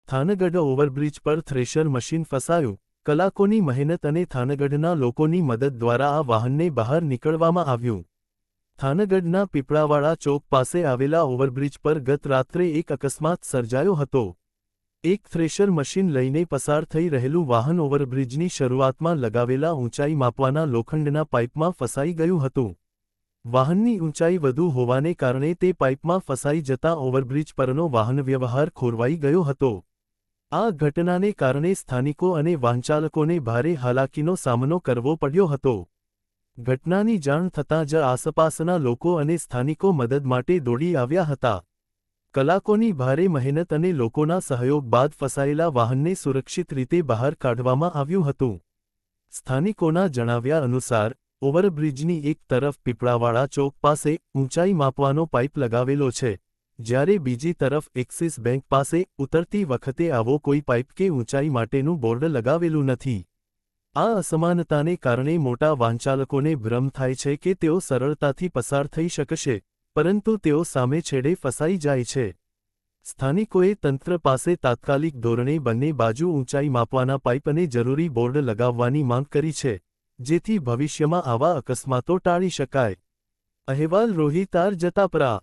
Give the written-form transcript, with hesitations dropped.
Thangadh overbridge પર thresher machine ફસાયું. કલાકોની મહેનત અને થાનગઢના લોકોની મદદ દ્વારા આ વાહનને બહાર નીકળવામાં આવ્યું. થાનગઢના પીપળાવાળા ચોક પાસે આવેલા ઓવરબ્રિજ પર ગત રાત્રે એક અકસ્માત સર્જાયો હતો. એક થ્રેશર મશીન લઈને પસાર થઈ રહેલું વાહન ઓવરબ્રિજની શરૂઆતમાં લગાવેલા ઊંચાઈ માપવાના લોખંડના પાઇપમાં ફસાઈ ગયું હતું. વાહનની ઊંચાઈ વધુ હોવાને કારણે તે પાઇપમાં ફસાઈ જતાં ઓવરબ્રિજ પરનો વાહનવ્યવહાર ખોરવાઈ ગયો હતો. આ ઘટનાને કારણે સ્થાનિકો અને વાહનચાલકોને ભારે હાલાકીનો સામનો કરવો પડ્યો હતો. ઘટનાની જાણ થતાં જ આસપાસના લોકો અને સ્થાનિકો મદદ માટે દોડી આવ્યા હતા. કલાકોની ભારે મહેનત અને લોકોના સહયોગ બાદ ફસાયેલા વાહનને સુરક્ષિત રીતે બહાર કાઢવામાં આવ્યું હતું. સ્થાનિકોના જણાવ્યા અનુસાર, ઓવરબ્રિજની એક તરફ પીપળાવાળા ચોક પાસે ઊંચાઈ માપવાનો પાઇપ લગાવેલો છે, જ્યારે બીજી તરફ એક્સિસ બેંક પાસે ઉતરતી વખતે આવો કોઈ પાઇપ કે ઊંચાઈ માટેનું બોર્ડ લગાવેલું નથી. આ અસમાનતાને કારણે મોટા વાહનચાલકોને ભ્રમ થાય છે કે તેઓ સરળતાથી પસાર થઈ શકશે, પરંતુ તેઓ સામે છેડે ફસાઈ જાય છે. સ્થાનિકોએ તંત્ર પાસે તાત્કાલિક ધોરણે બંને બાજુ ઊંચાઈ માપવાના પાઇપ અને જરૂરી બોર્ડ લગાવવાની માંગ કરી છે, જેથી ભવિષ્યમાં આવા અકસ્માતો ટાળી શકાય. અહેવાલ રોહિત આર જતાપરા.